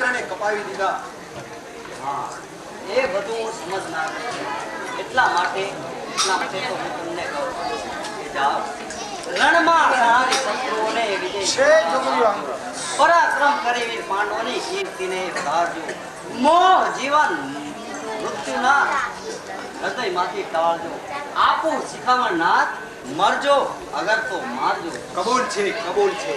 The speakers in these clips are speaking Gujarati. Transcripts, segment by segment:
પુત્રને કપાવી દીધા. હા, એ બધું હું સમજનાર નથી. એટલા માટે તો હું તમને કહું કે જાઓ રણમાં તમારી શત્રુઓને વિજય પરાક્રમ કરી વીર પાંડવોની કીર્તિને વધારજો. મોહ જીવન મૃત્યુના હૃદયમાંથી ટાળજો. આપું શિખામણ નાથ, મરજો અગર તો મારજો. કબૂલ છે, કબૂલ છે.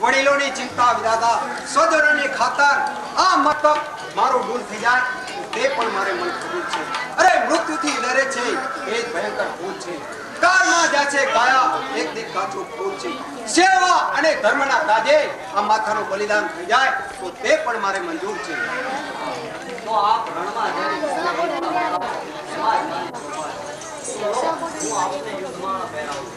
વડીલોની ચિંતા વિધાતા સ્વજનોની ખાતર આ મતલબ મારો ભૂલ થઈ જાય તે પણ મારે મન કબૂલ છે. અરે મૃત્યુથી ડરે છે એ જ ભયંકર ભૂલ છે. કારમાં જ્યાં છે કાયા એક દી કાચું ફૂલ છે. સેવા અને ધર્મના કાજે આ માથાનું બલિદાન થઈ જાય તો તે પણ મારે મંજૂર છે. તો આપ રણમાં જઈ હું આપને યુદ્ધમાં પહેરાવું.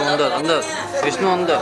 અંદર અંદર વિષ્ણુ અંદર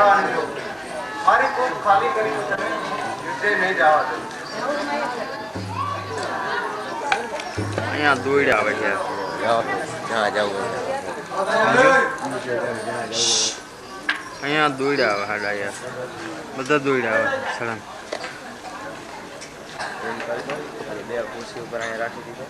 જવાની જો મારી કૂપ ખાલી કરીને તમે યુદ્ધે નહીં જવા દો. અહીંયા દોડ્યા આવે છે અહીંયા દોડ્યા આવે હાડા યાર બધા દોડ્યા આવે સળંગ બે ખુરશી ઉપર અહીંયા રાખી દીધો.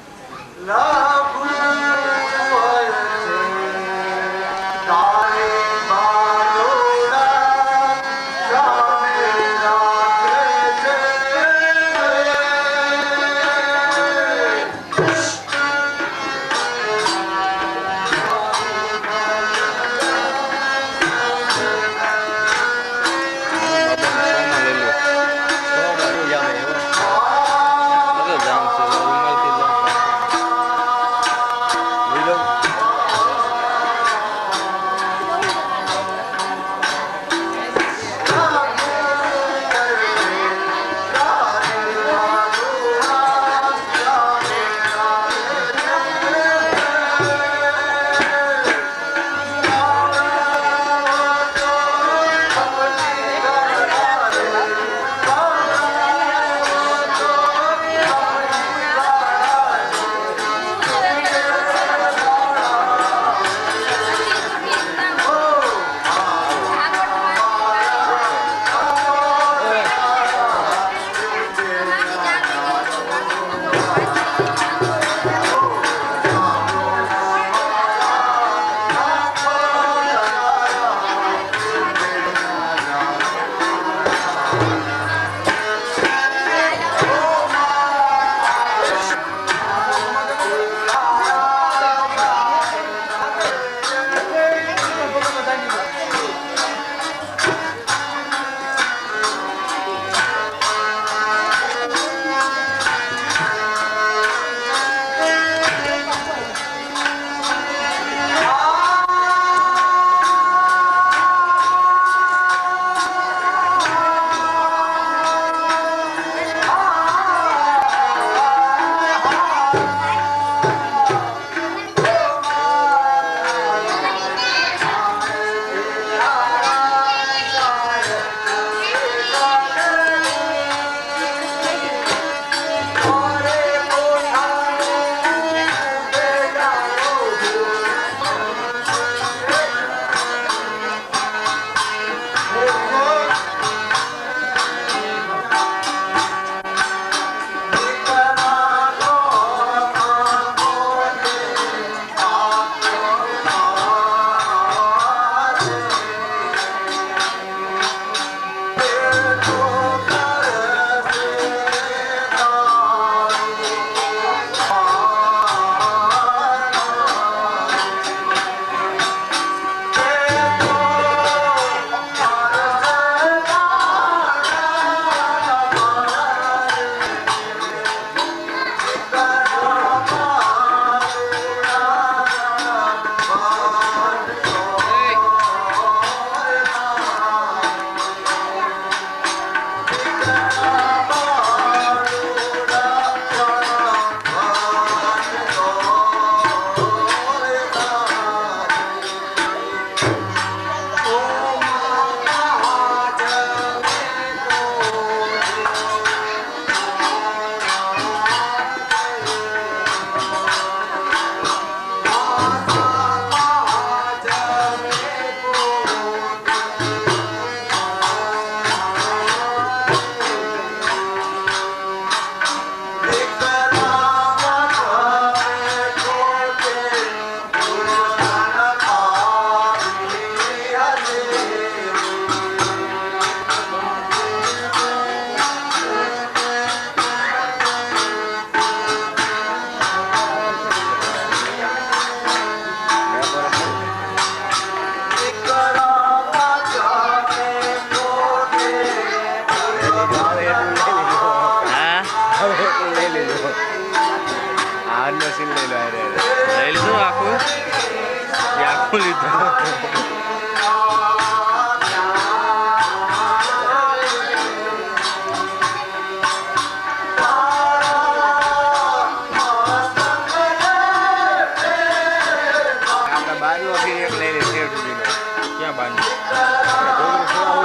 ક્યાં બાંધ્યું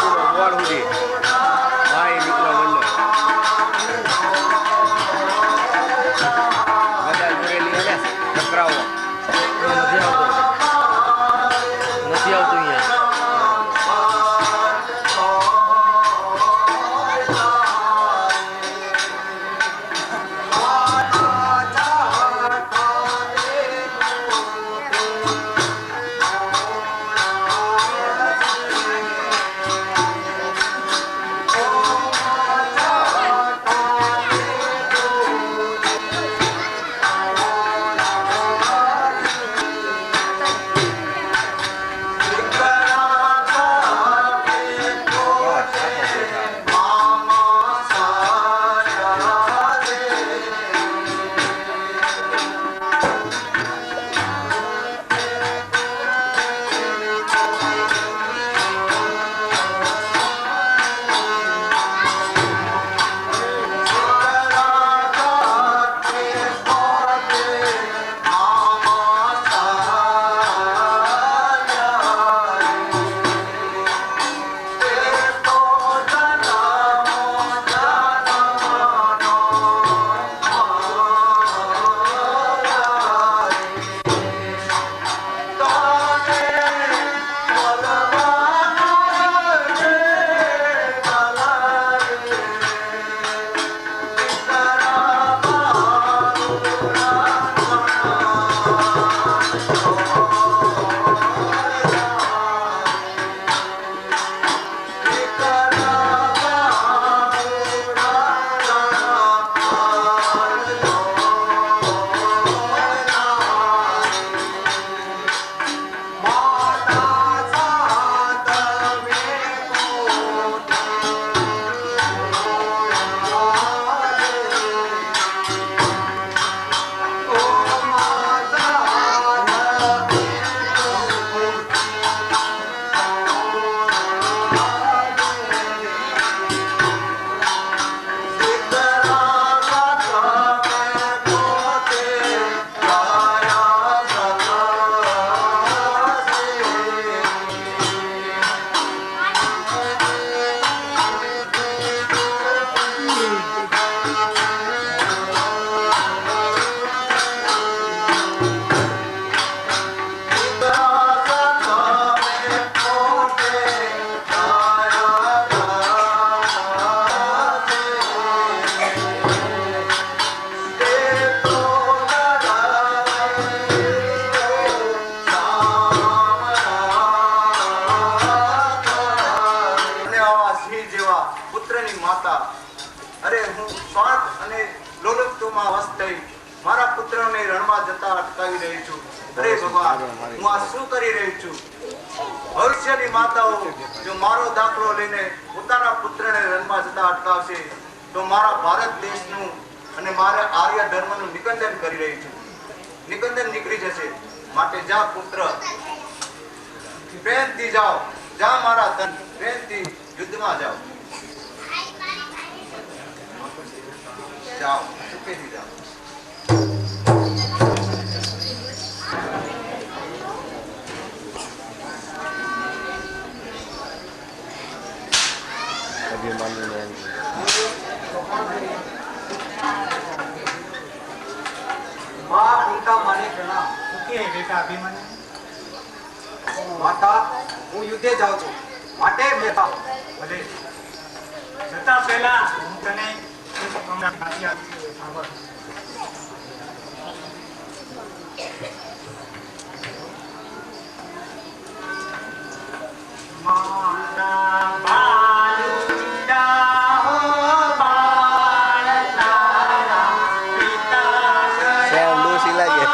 હતી માય મિત્ર મંડળ બધા જોડેલી અને ટકરાવો નથી આવતું અહીંયા ભવિષ્યની માતાઓ જો મારો દાખલો લઈને પોતાના પુત્રને રણમાં જતા અટકાવશે તો મારા ભારત દેશનું અને મારા આર્ય ધર્મનું નિકંદન કરી રહી છું. નિકંદન નીકળી જશે. માટે જા પુત્ર, પ્રેમથી જાઓ. જા મારા ધન, પ્રેમથી યુદ્ધમાં જાઓ. જાઓ, સુખેથી જાઓ. માતા, હું યુદ્ધે જાઉં છું, માટે બેઠા ભલે જતા પહેલા હું તને હમણાં ખાસી આપી સાંભળ. માતા બાલુંડા હો બાળ તારા પિતા સેમ ડોસી લાગે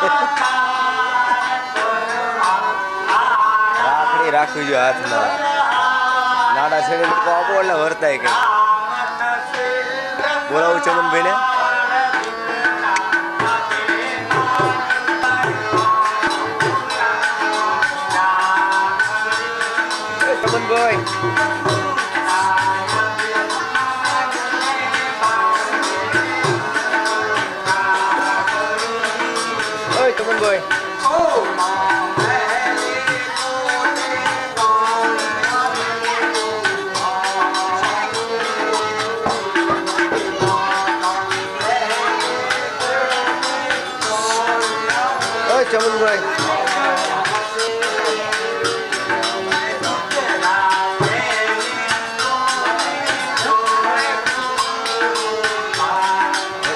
રાખવી જો હાથમાં નાડા છેડે લોકો આપો એટલે વર્તાય કે બોલાવું ચમનભાઈ ને ચમનભાઈ ઓય ચમનભાઈ ચમનભાઈ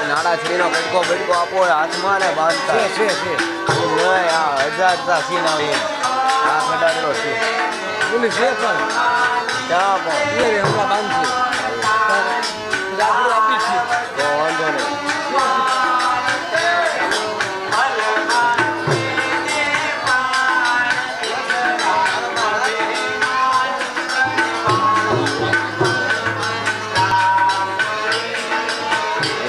નાડા છરીનો કટકો બટકો આપો હાથમાં ને બાંધતા છે નહીં આ હજાર સીન આવી આ કડાડેલો છે પોલીસ છે પણ ક્યાં પણ એ હમણાં બાંધશે આપણે આપી છે તો વાંધો નહીં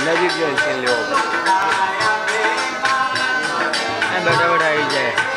નજીક જઈને સીન લેવો બેઠા બેઠા આવી જાય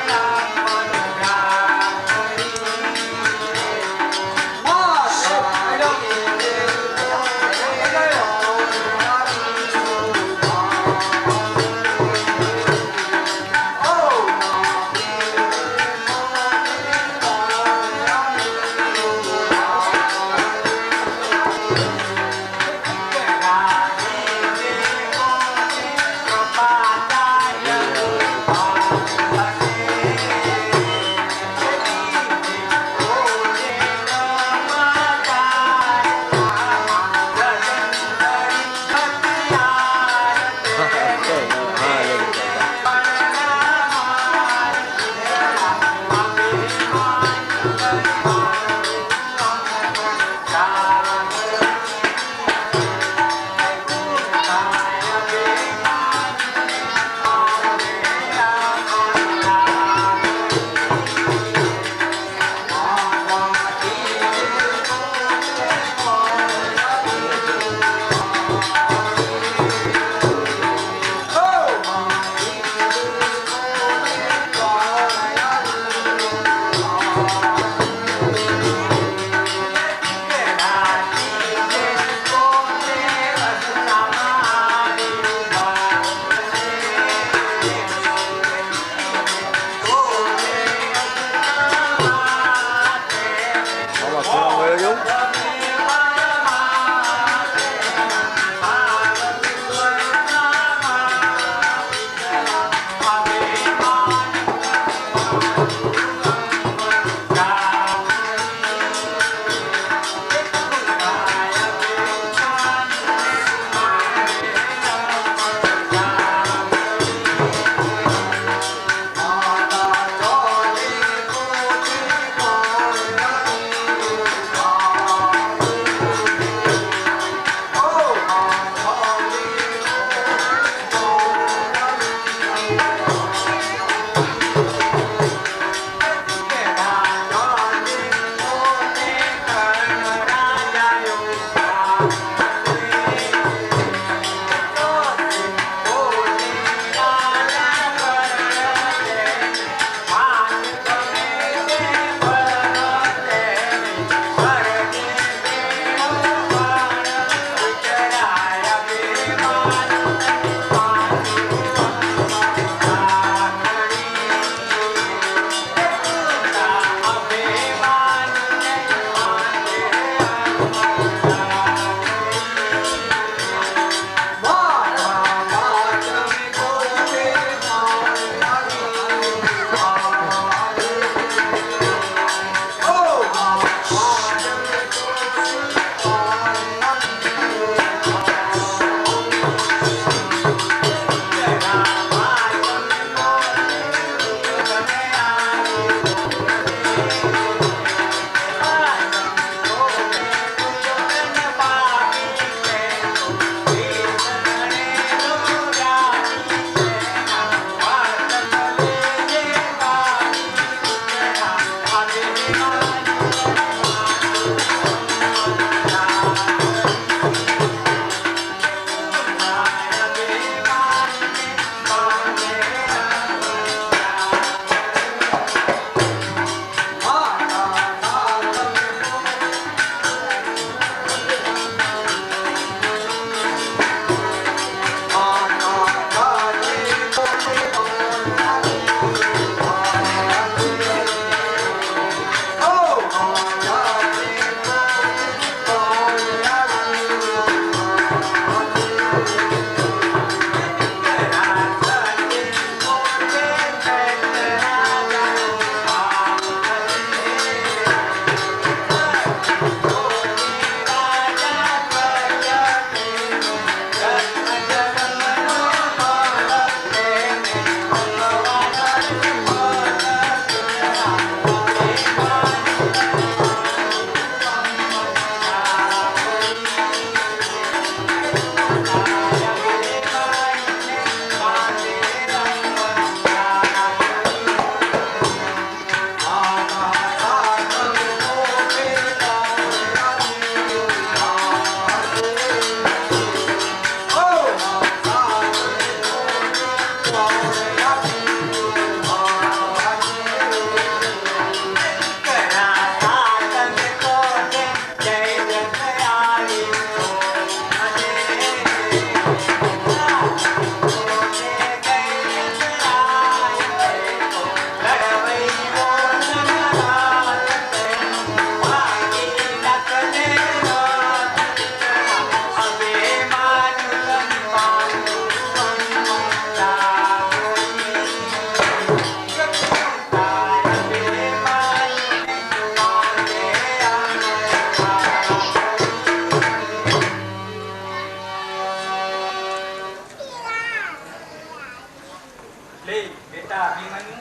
પિતા અભિમન્યુ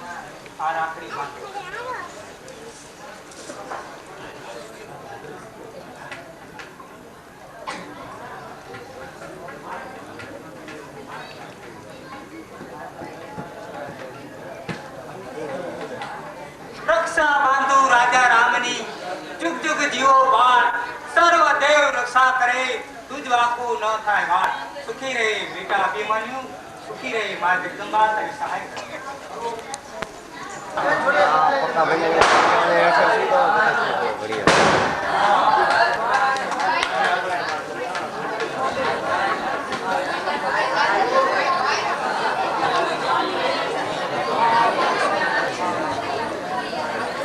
આ રાખડી બાંધો. રક્ષા બાંધો રાજા રામની, જુગ જુગ જીવો બાળ, સર્વ દેવ રક્ષા કરે, તુજ વાકુ ન થાય વાળ. સુખી રહે બેટા અભિમન્યુ, સુખી રહે મા જગદંબા તારી સહાય કરે. પક્કા ભાઈ અસર સીધો ઘડીએ.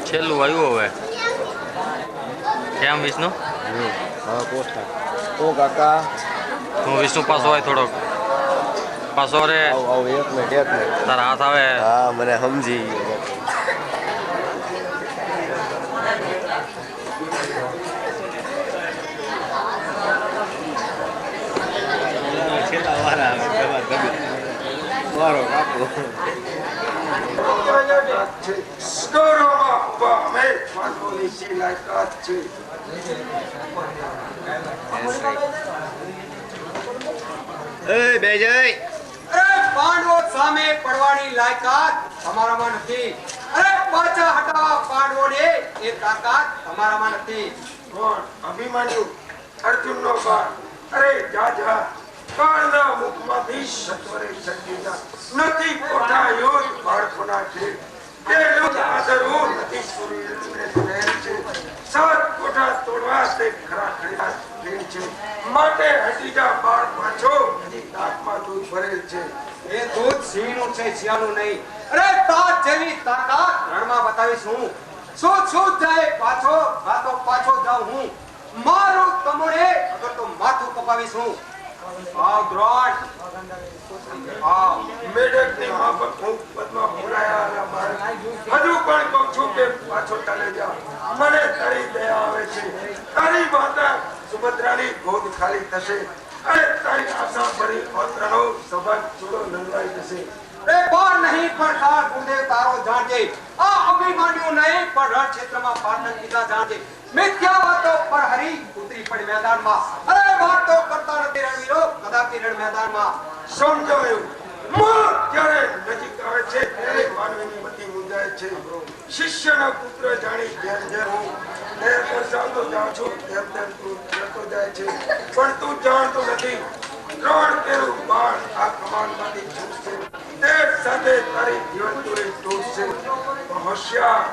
છેલ્લું આવ્યું હવે કેમ વિષ્ણુ હા પોસ્ટા ઓ કાકા હું વિષ્ણુ પાછો હોય થોડોક પાછો રે આવ એક મિનિટ તારા હાથ આવે હા મને સમજી છેલ્લા વાર આવે મારો કાકો બેજય અરે પાંડવો સામે પડવાની લાયકાત તમારામાં નથી. અરે પાછા હટાવવા પાંડવોને એ તાકાત તમારામાં નથી. કોણ? અભિમન્યુ અર્જુનનો બાળ. અરે જાજા કાળના મુખમાંથી સત્વરે સર્જિતા નથી કોઠા યોધ બાળકોના છે. તે યુદ્ધ આદરવું નથી સૂર્યને રહેલ છે. સાત કોઠા તોડવા તે ખરા ખરા પ્રેમ છે. માટે હટી જા બાળ પાછો, હજી તાકમાં દૂધ ભરેલ છે. એ દૂધ સિંહનું છે, શિયાળનું નહીં. અરે તાત જેવી તાકાત રણમાં બતાવીશ હું. શું જાય પાછો, આ તો પાછો જાઉં હું. મારું તમોને અગર તો માથું કપાવીશ હું. આવ દ્રોણ, આવ. મેડકની માફક હું પદમાં ભૂલાયા બાળક હજુ પણ કહું છું કે પાછો ચાલે જા. મને તારી દયા આવે છે. તારી માતા સુભદ્રાની ગોદ ખાલી થશે અને તારી આશા ભરી પૌત્રનો સૌભાગ્ય ચૂડો નંદવાઈ જશે. રે કોણ નહીં પણ તાર ગુરુદેવ તારો જાણજે. આ અભિમાન્યુ નહીં પણ રણ ક્ષેત્રમાં પાટણ કીધા જાણજે. મિથ્યા વાતો પર હરી ઉતરી પડી મેદાનમાં. અરે વાતો કરતા નથી રણવીરો કદાપી રણ મેદાનમાં. સમજાયું. મોત જ્યારે નજીક આવે છે ત્યારે માનવીની મતિ મૂંઝાય છે. શિષ્યના પુત્ર જાણી જેમ જેમ હું તેર દર્શાવતો જાઉં છું તેમ તેમ તું જતો જાય છે. પણ તું જાણતો નથી ત્રણ તેરું બાણ આ કમાનમાંથી છૂટશે. તે સાથે તારી જીવન દૂરી તૂટશે. હોશિયાર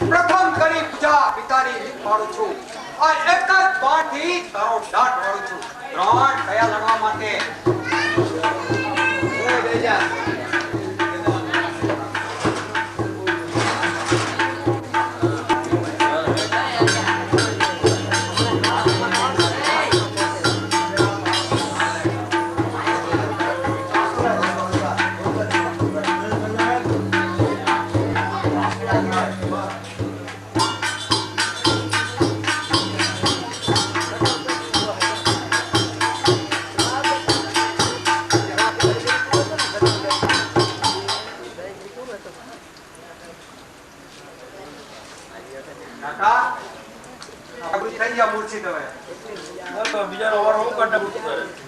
પ્રથમ કરી પૂજા પિતાની રીત પાડું છું. આ એક જ બાણથી તારો દાટ પાડું છું. ત્રણ કયા લડવા માટે? એ બેજા મૂર્છિત હવે.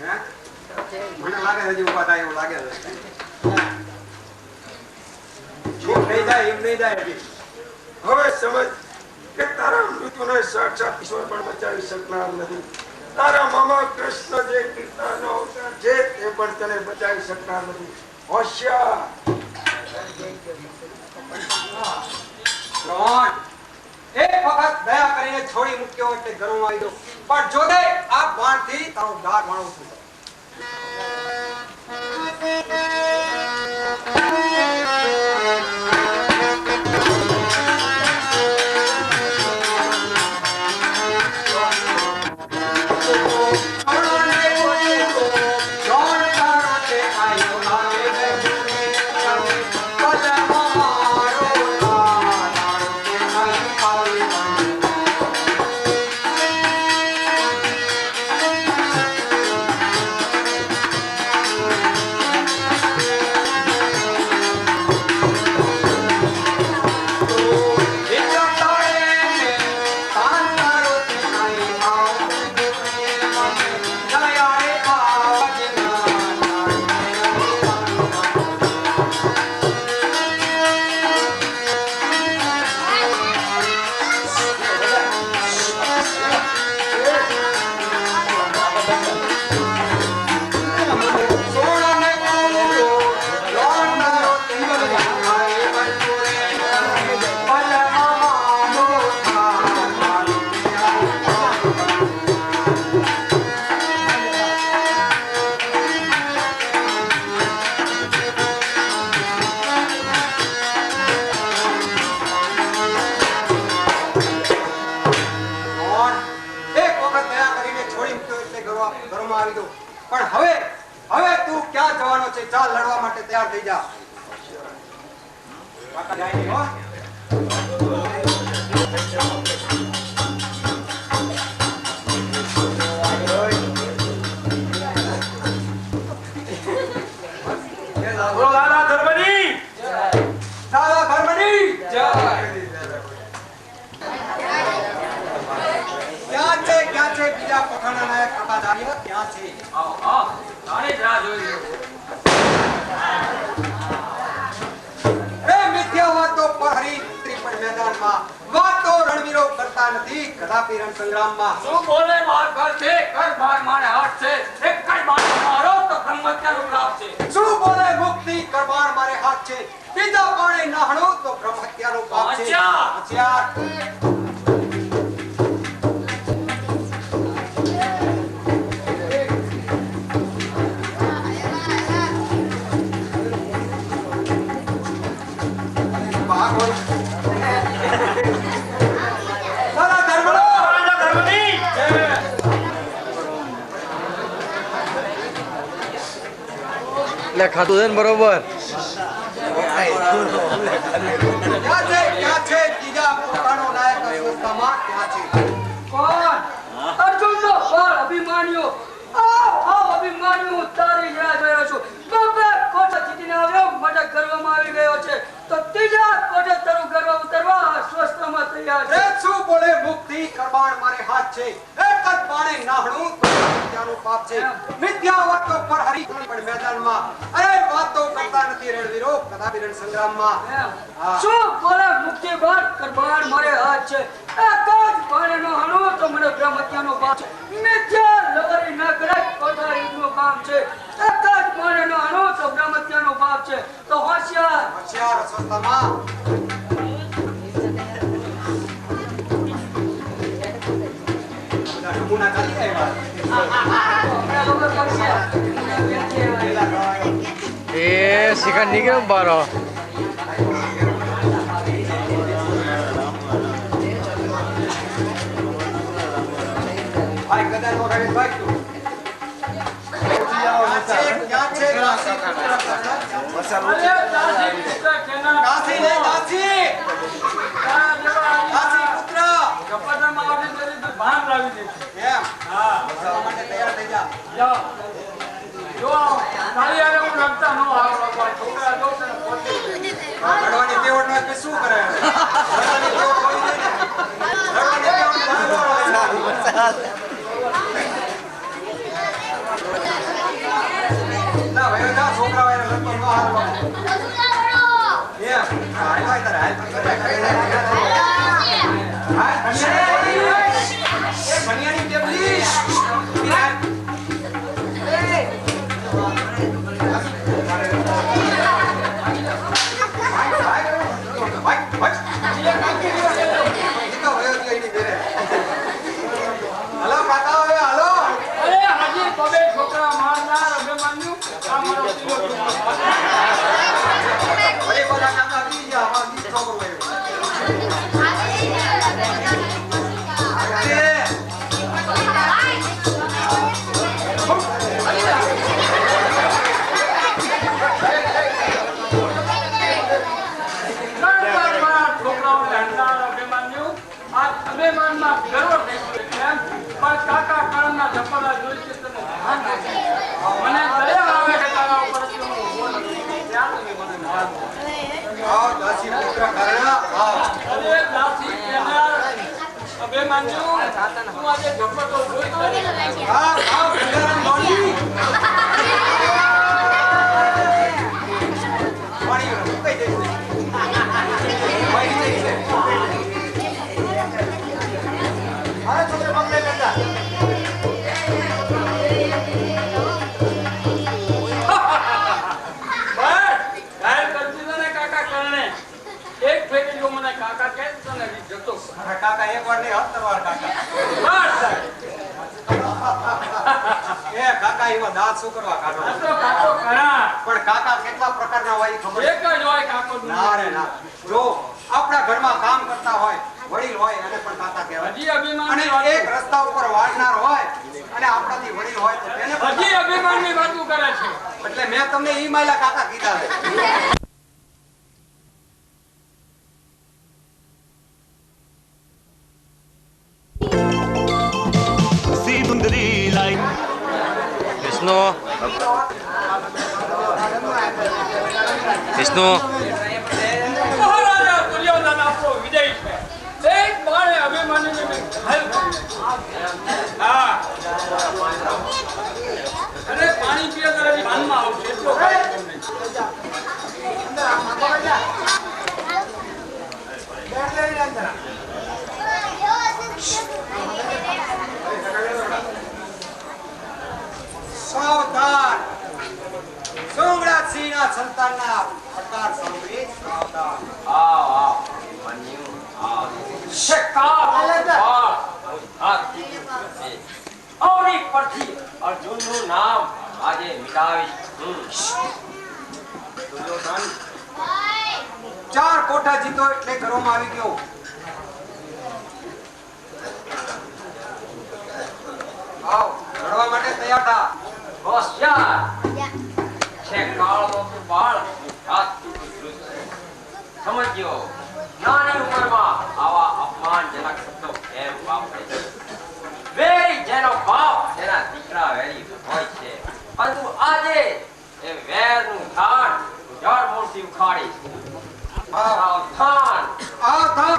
હે? મને લાગે છે હજી ઉભા થાય એવું લાગે છે. એમ નહીં જાય, એમ નહીં જાય હજી. હવે સમજ કે તારા મૃત્યુને સાક્ષાત ઈશ્વર પણ બચાવી શકનાર નથી. તારા મામા કૃષ્ણ જે કીર્તનનો અવતાર છે તે પણ તને બચાવી શકનાર નથી. હોશિયાર ત્રણ એક વખત દયા કરીને છોડી મૂક્યો એટલે ઘરમાં આવી ગયો. પણ જોડે આ બાણથી તારો દાઢ વાળું છું. ઘરમાં આવી દો. પણ હવે તું ક્યાં જવાનો છે? ચાલ, લડવા માટે તૈયાર થઈ જા. કાકા જાય નહીં, હો. દાદા ધર્મની દાદા ધર્મની જય. ક્યાં છે બીજા પઠાણા નાયક કાકાદારિયા? ક્યાં છે? આવો આવો તારી જ રાહ જોઈ રહ્યો. એ મિથ્યા વાતો પર હરી ત્રિપડ મેદાનમાં વાતો રણવીરો કરતા નથી કદાપી રણ સંગ્રામમાં. શું બોલે માર ઘર છે કર બાર મારે હાથ છે એક જ બાર મારો તો બ્રહ્મત્યાનું લાભ છે. શું બોલે મુક્તિ કરવાણ મારે હાથ છે, બીજા પાણે નાહણો તો બ્રહ્મ હત્યાનો પાપ છે. હોશિયાર. દાદા ધર્મનો દાદા ધર્મની જય. એટલે ખાતું છે ને બરોબર. ક્યાં છે બીજા પોતાનો નાયક અસ્વસ્થામાં? ક્યાં છે? કોણ? અર્જુનનો બાળ અભિમાન્યુ. આવ અભિમાન્યુ, તારી રાહ જોયો છું. બાપે કોઠે જીતીને આવ્યો, માટે ગર્વમાં આવી ગયો છે. તો ત્રીજા કોઠે તારું ગર્વ ઉતરવા અસ્વસ્થમાં તૈયાર છે. રે શું બોલે મુક્તિ કરવાણ મારે હાથ છે, એક જ પાણે નાહણું તો હત્યાનું પાપ છે. મિથ્યા વાતો પર હરી પણ મેદાનમાં અરે વાતો કરતા નથી રણવીરો કદાપી રણ સંગ્રામમાં. હા. શું બોલે મુક્તિ બાળ કરબાણ મારે હાથ છે, એક જ પાણીનો હણો તો મને બ્રહ્મ હત્યાનો પાપ છે. મિથ્યા લવારી ન કરાય, કોઠા યુદ્ધનું કામ છે. એક જ પાણીનો હણો તો બ્રહ્મ હત્યાનો પાપ છે. તો હોશિયાર. હોશિયાર અસ્વસ્થામાં. બધા નમૂના ચાલી આવ્યા. હમણાં ખબર પડશે. હમણાં ક્યાંથી આવ્યા? એ શિખર નીકળ્યો બારો. ભાઈ ગદાનો રવિભાઈ તું. ક્યાં છે કાશી પુત્ર કર્ણ? અરે દાસી પુત્ર કેના કાશી ને કાશી કાશી પુત્ર કપડામાં આવડી કરી તો ભાન લાવી દે. એમ હા બસવા માટે તૈયાર થઈ જા. જાઓ. જો તારી આરે હું રમતા ન આવો બાપા છોકરા જો તને પોતે લડવાની તેવડ નો કે શું કરે? લડવાની તેવડ હોય છે ને. લડવાની તેવડ બરાબર હોય છે. ના ભાઈ જા છોકરા વાળા લડતો ન હારવા. એમ હાલ ભાઈ તારે હાલ ભણિયાની ટેબલી હલો કાકા હવે હલો. અરે હાજી પગે છોકરા મારનાર અભિમાન્યુ આ મારો તીલો ટુકડો. અરે બધા કાકા બી ગયા અમાર બી છોકરો છોકરાઓને હંકાર અભિમાન્યુ આ અભિમાનમાં ગર્વ થઈ ગયો છે. પણ કાકા કાળના ઝપડા જોઈ છે તને ભાન નથી. મને દયા આવે છે તારા ઉપર કે હું ઊભો નથી. ત્યાં તમે મને મારો. આવ દાસી પુત્ર કર્ણ આવ. અરે દાસી કેનાર અભિમાન્યુ તું આજે ઝપટો જોઈ છે. આવ આવ ગંગારામ ગોંડી. પાણી મુકાઈ જશે. પાણી જશે. અરે છોકરા પગલે લેતા. ઘાયલ કરતી તને કાકા કરણે એક ફેરી જો મને કાકા કહે તો તને જતો અરે કાકા એક વાર નહીં 17 વાર કાકા. બસ એ કાકા એવા દાંત શું કરવા કાઢો? આ તો કાકો કરા પણ કાકા કેટલા પ્રકારના હોય એ ખબર છે? એક જ હોય કાકો ના રે ના. જો આપણા ઘરમાં કામ કરતા હોય વડીલ હોય એને પણ કાકા કહેવાય. હજી અભિમાન અને એક રસ્તા ઉપર વાળનાર હોય અને આપણાથી વડીલ હોય તો તેને પણ હજી અભિમાનની વાતો કરે છે. એટલે મેં તમને ઈ માયલા કાકા કીધા છે. વિષ્ણુ વિષ્ણુ મહારાજા દુર્યોધન આપણો વિજય છે. એક બાણે અભિમાનીને મેં ઘાયલ કર્યો. હા. અને પાણી પીએ ત્યારે કાનમાં આવશે એટલો ઘાયલ કર્યો નહીં. સાવધાન સોમનાથ સિંહના સંતાનના પ્રકાર સાંભળી સાવધાન. અર્જુનનું નામ આજે મિટાવીશ. દુર્યોધન 4 કોઠા જીતો એટલે ઘરોમાં આવી ગયો. આવ લડવા માટે તૈયાર થા. હોશિયાર છે કાળનો તું બાળ સમજ્યો. નાની ઉંમરમાં આવા અપમાનજનક શબ્દો કેમ વાપરે છે? વેરી જેનો બાપ તેના દીકરા વેરી હોય છે, પરંતુ આજે એ વેરનું ધાન જળ મૂળથી ઉખાડીશ. સાવધાન. આવ થા.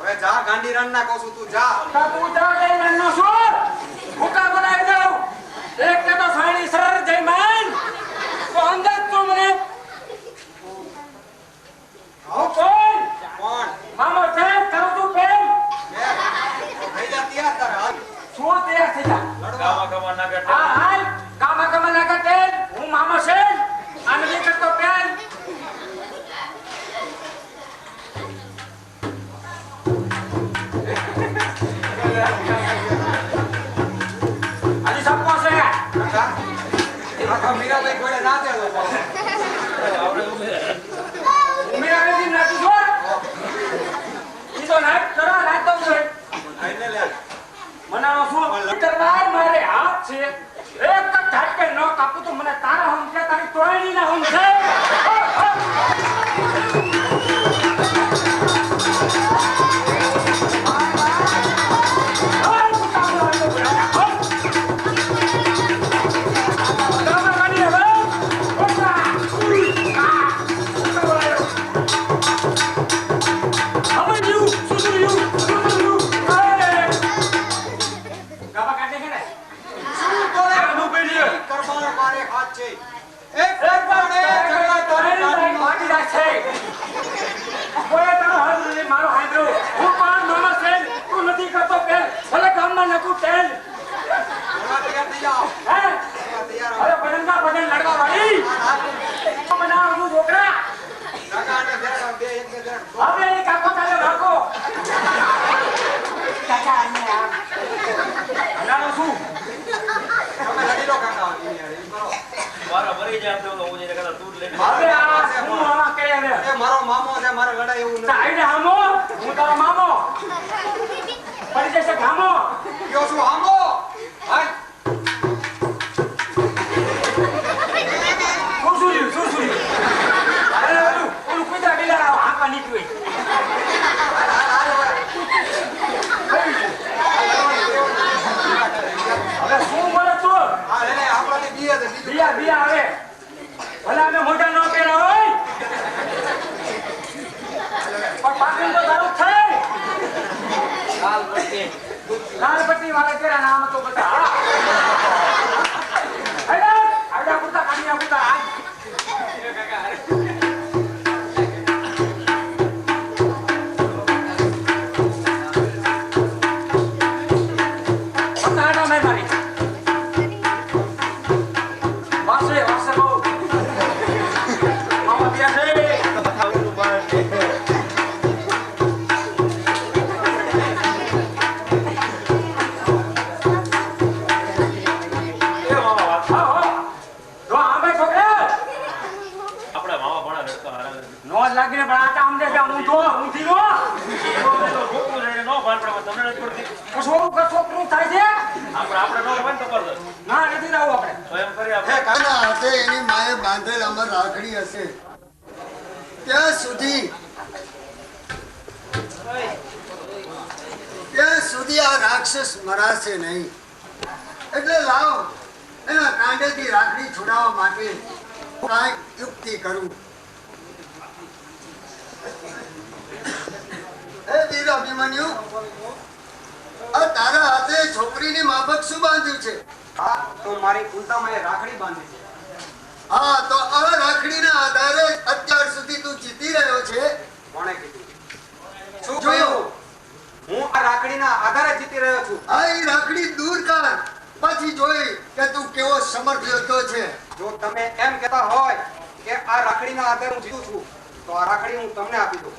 હવે જા ગાંડી રન ના કહું છું તું જા. એક કે તો સાણી સર જયમાન તો અંદર તું મને આવ કોણ કોણ મામો છે કરું તું પ્રેમ થઈ જા તૈયાર તારે હાલ શું તૈયાર થઈ જા લડવા. હા હાલ કામા ના કરતે હું મામો છે આને નહીં કરતો પ્રેમ આજે સબ પાસે કાકા આખા મીરાબાઈ ઘોડે નાચે લોકો. મીરા નથી નાચી જોર તારો મામો પડી જશે ગામો કયો છું આમો હાય સુરસુરી અરે ઓલું કુતરા બિલાડા હાંકા નીકળ્યું હવે શું મળે તું આ લે આપણાથી બીએ છે બીજું બિયા આવે ભલે અમે મોટા ન પહેરા હોય પણ પાકીને તો તારું થાય લાલ પટ્ટી વાળા કેરા નામ તો બધા આડા કુતા કાનિયા કુતા આજ લાગીને પણ આટા આમ દેખા હું તો ઊંધી નો છોકરું લઈને નો ભાન પડે તમને નથી પડતી છોકરું થાય છે આપણે નો ભાન તો કરજો ના નથી રાવ આપણે સ્વયં કરી આપણે કાના હાથે એની માએ બાંધેલ અમર રાખડી હશે ત્યાં સુધી આ રાક્ષસ મરાશે નહીં એટલે લાવ એના કાંડેથી રાખડી છોડાવવા માટે કાંઈક યુક્તિ કરું હે વીર અભિમન્યુ આ તારા હાથે છોકરીની માફક શું બાંધ્યું છે હા તો મારી કુંતામાં રાખડી બાંધી છે હા તો આ રાખડીના આધારે અત્યાર સુધી તું જીતી રહ્યો છે કોણે કીધું શું જોયું હું આ રાખડીના આધારે જીતી રહ્યો છું આ ઈ રાખડી દૂર કર પછી જોઈ કે તું કેવો સમર્થ યોદ્ધો છે જો તમે એમ કહેતા હોય કે આ રાખડીના આધારે હું જીતું છું તો આ રાખડી હું તમને આપી દઉં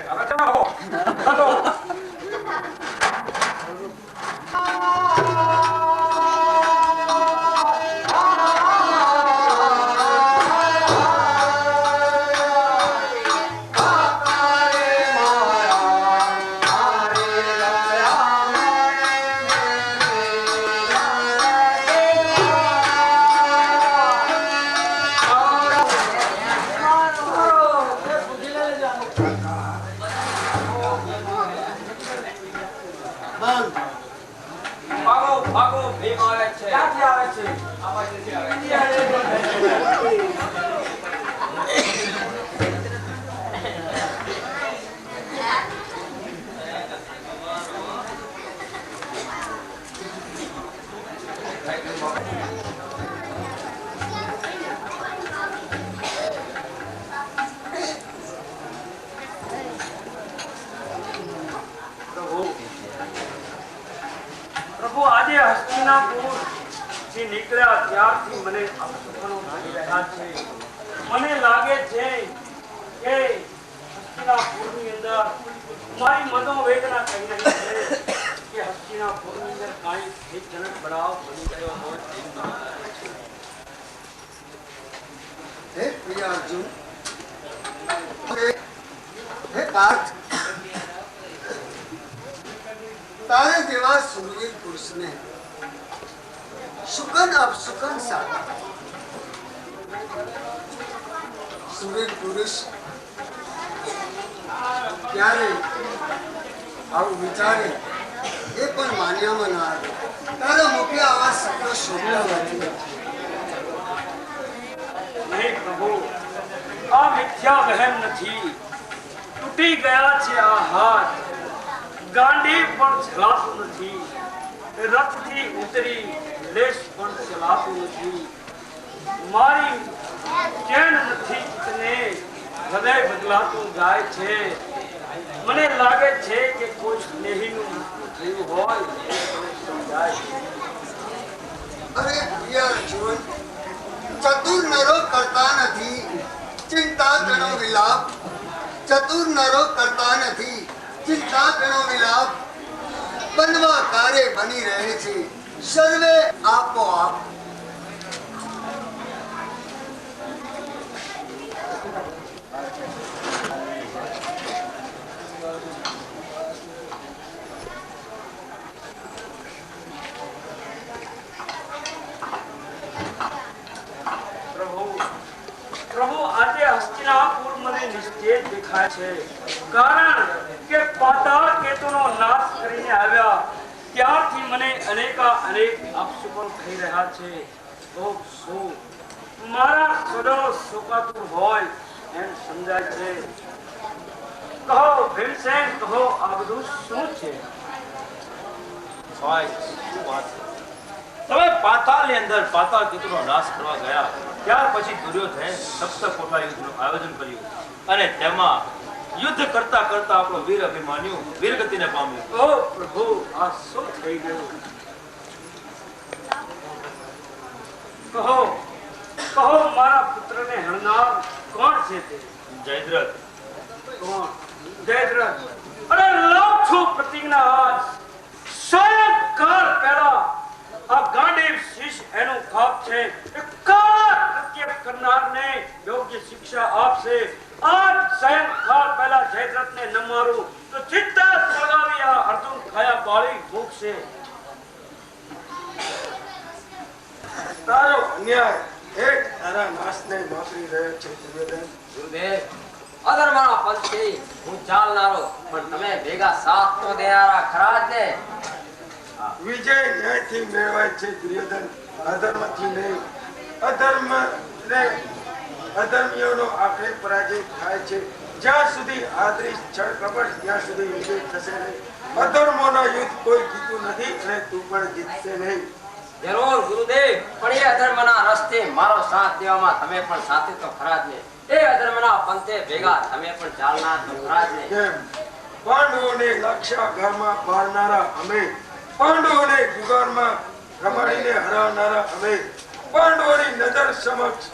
હવે તમે હો કાઢો પ્રભુ આજે હસ્તિનાપુર થી નીકળ્યા ત્યારથી મને અપસપનો લાગી રહ્યા છે મને લાગે છે કે હસ્તિનાપુરની અંદર મારી મનોવેદના કહી રહી છે કે હસ્તિનાપુરની અંદર કાંઈ ભયજનક બનાવ બની ગયો હોય તેમ લાગે છે હે પ્રિય અર્જુન હે પાર્થ તારે જેવા સુરવીર પુરુષને સુકન અપસુકન સાથે સુરવીર પુરુષ ક્યારે આવું વિચારે એ પણ માન્યામાં ના આવે તારા મુખે આવા શબ્દો શોભતા નથી નહીં પ્રભુ આ મિથ્યા વહેમ નથી તૂટી ગયા છે આ હાથ ગાંડી પણ ચલાતું નથી રથથી ઉતરી લેશ પણ ચલાતું નથી મારી ચેન નથી તને હૃદય બદલાતું જાય છે મને લાગે છે કે કોઈ સ્નેહીનું મૃત્યુ થયું હોય એ સમજાય અરે પ્રિય અર્જુન ચતુર નરો કરતા નથી ચિંતા ઘણો વિલાપ ચતુર નરો કરતા નથી ચિંતા ઘણો વિલાપ બનવા કાર્ય બની રહે છે સર્વે આપોઆપ હસ્તિનાપુર મને નિશ્ચય દેખાય છે, કારણ કે પાતાળ કેતુનો નાશ કરીને આવ્યા ત્યારથી મને અનેક અપશુકન થઈ રહ્યા છે. શું મારા સ્વજાનો શોકાતુર હોય એમ સમજાય છે. કહો ભીમસેન, કહો આ બધું શું છે? તમે પાતાળની અંદર પાતાળ કેતુનો નાશ કરવા ગયા ત્યાર પછી દુર્યોધને સપ્તકોટા યુદ્ધનું આયોજન કર્યું અને તેમાં યુદ્ધ કરતા કરતા આપણો વીર અભિમન્યુ વીરગતિને પામ્યો. ઓ પ્રભુ, આ શું થઈ ગયું? કહો કહો, મારા પુત્રને હણનાર કોણ છે તે? જયદ્રથ. કોણ? જયદ્રથ? અરે લાવ છું પ્રતિજ્ઞા આજ સ્વયં કાળ પહેલા આ ગાંડીવ શીશ એનું ખાપ છે. કાળ કૃત્ય કરનારને યોગ્ય શિક્ષા આપશે. આજ સ્વયં કાળ પહેલા જયદ્રથને ન મારું તો ચિત્તા સળગાવી આ અર્જુન ખાયા બાળી મૂકશે. તારો અન્યાય એક તારા નાશને નોકરી રહ્યો છે દુર્યોધન. ગુરુદેવ, અધર્મના પંથથી હું ચાલનારો, પણ તમે ભેગા સાથ તો દેનારા ખરા જ ને? વિજય ન્યાયથી મેળવાય છે દુર્યોધન, અધર્મથી નહીં. અધર્મીઓનો આખરે પરાજય થાય છે. જ્યાં સુધી આદરી છળ કપટ ત્યાં સુધી વિજય થશે નહીં. અધર્મોના યુદ્ધ કોઈ જીતું નથી અને તું પણ જીતશે નહીં. જરૂર ગુરુદેવ, પણ એ અધર્મના રસ્તે મારો સાથ દેવામાં તમે પણ સાથે તો ખરા જ ને? એ અધર્મના પંથે ભેગા તમે પણ ચાલનાર તો ખરા જ ને? કેમ? પાંડવોને લાક્ષાગારમાં બાળનારા અમે, પાંડવોને જુગારમાં રમાડીને હરાવનારા અમે, પાંડવોની નજર સમક્ષ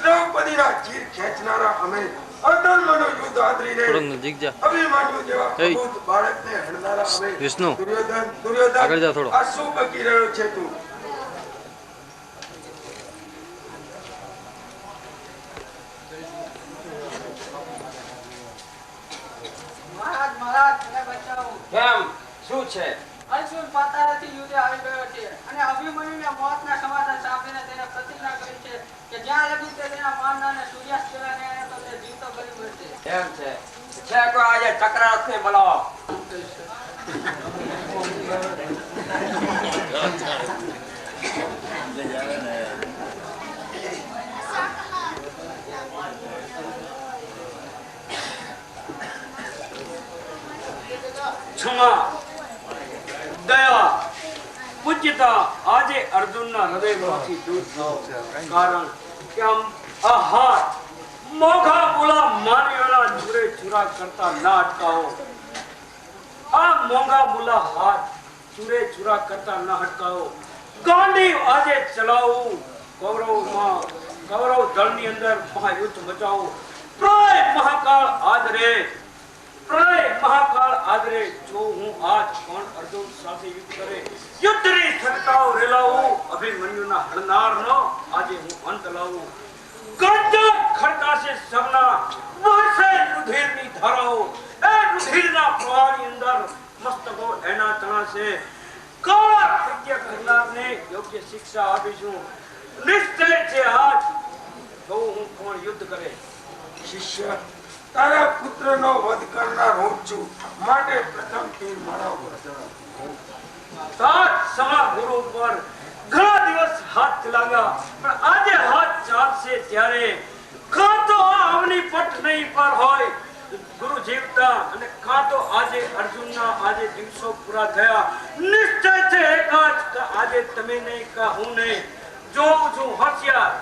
દ્રૌપદીના ચીર ખેંચનારા અમે, અધર્મનો યુદ્ધ આદરીને અભિમન્યુ જેવા અદ્ભુત બાળકને હણનારા અમે. વિષ્ણુ, દુર્યોધન, આગળ જા થોડો. આ શું બકી રહ્યો છે તું? મહારાજ, મને બચાવો. કેમ? શું છે? અર્જુન પાતાળથી યુદ્ધે આવી ગયો છે અને અભિમન્યુને મોતના સમાચાર સાંભળીને તેને પ્રતિજ્ઞા કરી છે કે જ્યાં લગી તે તેના માનનારને સૂર્યાસ્ત પહેલા ને તો તે જીવતો કરી મળશે. કેમ છે? છે કોઈ આજે ચક્રરથને બોલાવો. ક્ષમા, દયા, પૂજ્યતા આજે અર્જુનના હૃદયમાંથી દૂર થાઓ. કારણ કે આ હાથ મોઘા બોલા માનવીઓના ચૂરે ચૂરા કરતા ના અટકાવો. આ મોંઘા બોલા હાથ ચૂરે ચૂરા કરતા ના અટકાવો. ગાંડી આજે ચલાવું. કૌરવ દળની અંદર મહાયુદ્ધ મચાવો. પ્રય મહાકાળ આદરે, જો હું આજ પણ અર્જુન સાથે યુદ્ધ કરે, યુદ્ધની છટકાવ રેલાવું. અભિમન્યુના હળનારનો આજે હું અંત લાવું. ગર્જન ખડકાશે સબના, વહશે રુધિરની ધારાઓ. એ રુધિરના પ્રવાહની અંદર મસ્તકો એના તણાશે. કાળ કૃત્ય કરનારને યોગ્ય શિક્ષા આપીશું. નિશ્ચય છે આજ જો હું કોણ યુદ્ધ કરે. શિષ્ય, તારા પુત્રનો વધ કરનાર હું છું, માટે પ્રથમ તીર મારા ઉપર ચડાવ. સાત સમા ગુરુ પર ઘણા દિવસ હાથ ચલાવ્યા, પણ આજે હાથ ચાલશે ત્યારે કાં તો આ અવની પટ નહીં પર હોય ગુરુ જીવતા, અને કાં તો આજે અર્જુનના આજે દિવસો પૂરા થયા. નિશ્ચય છે એક જ કે આજે તમે નહીં કા હું નહીં. જોઉં છું હોશિયાર.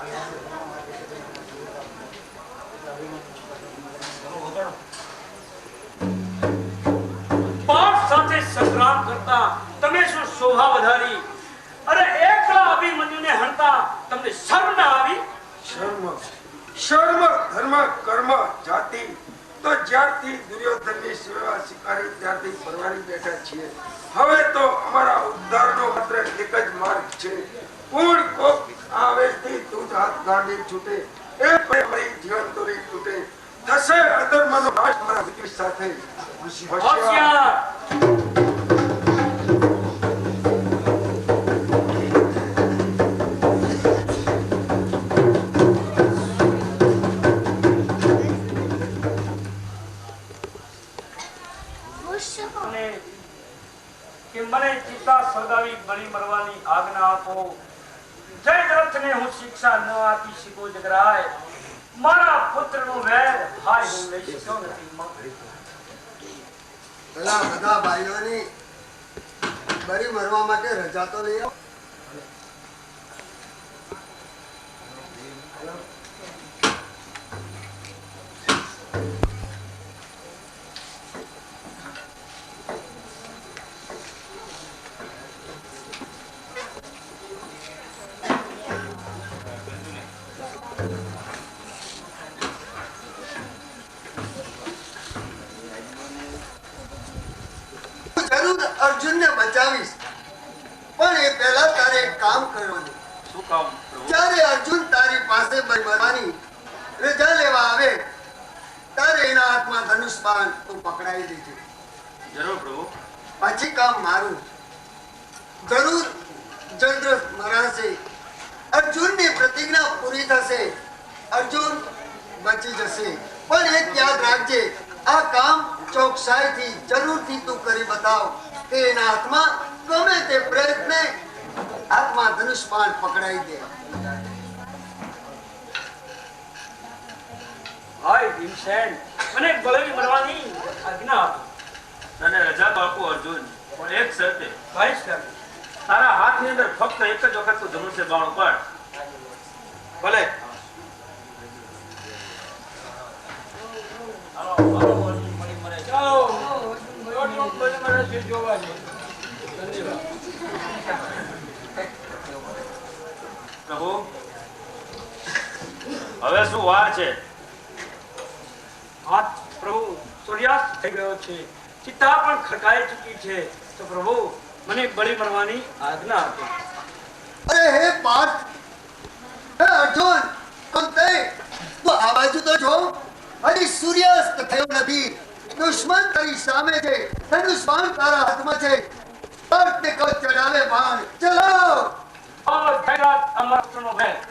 પાપ સાથે સંગ્રામ કરતા તમે શું શોભા વધારી? અરે એકલા અભિમન્યુને હણતા તમને શરમ ના આવી? શર્મ, ધર્મ, કર્મ, જાતિ તો જ્યારથી દુર્યોધનની સેવા સ્વીકારી ત્યારથી પરવારી બેઠા છીએ. હવે તો અમારા ઉદ્ધારનો માત્ર એક જ માર્ગ છે. પૂર્ણ કોપ આવેશથી તું જ હાથ ગાંડી છૂટે, એ મારી જીવન દોરી તૂટે. થશે અધર્મનો નાશ મારા વિજય સાથે. હોશિયાર. જગરાય મારા પુત્રનું વેર ભાઈ હું લઈ શક્યો નથી માં. પેલા બધા ભાઈઓની બરી મરવા માટે રજા તો લઈ આવો. જરૂર અર્જુનને બચાવીશ, પણ એ પહેલા તારે એક કામ કરવાનું. શું કામ પ્રભુ? જ્યારે અર્જુન તારી પાસે મરવાની રજા લેવા આવે ત્યારે એના હાથમાં ધનુષ બાણ તું પકડાઈ દેજે. જરૂર પ્રભુ. પછી કામ મારું. જરૂર ચંદ્ર મરાશે, અર્જુનની પ્રતિજ્ઞા પૂરી થશે, અર્જુન બચી જશે. પણ એક યાદ રાખજે, આ કામ ચોકસાઈથી જરૂરથી તું કરી બતાવ કે એના હાથમાં ગમે તે પ્રયત્ને હાથમાં ધનુષ બાણ પકડાઈ દે. ભાઈ ભીમસેન મને બળી મરવાની આજ્ઞા આપો. તને રજા તો આપું અર્જુન, પણ એક શરતે. ભાઈ સર તારા હાથની અંદર ફક્ત એક જ વખત તું ધનુષ્ય બાણ ઉપાડ. ભલે. પ્રભુ હવે શું વાર છે? હાથ પ્રભુ સૂર્યાસ્ત થઈ ગયો છે, ચિત્તા પણ ખડકાઈ ચૂકી છે, તો પ્રભુ મને બળી મરવાની આજ્ઞા આપો. અરે હે પાર્થ, હે અર્જુન, તું આ બાજુ તો જો, હજી સૂર્યાસ્ત થયો નથી. દુશ્મન તારી સામે છે, ધનુષ બાણ તારા હાથમાં છે. તરત ચડાવે બાણ, ચલો. જયરાજ અમરનો ભેદ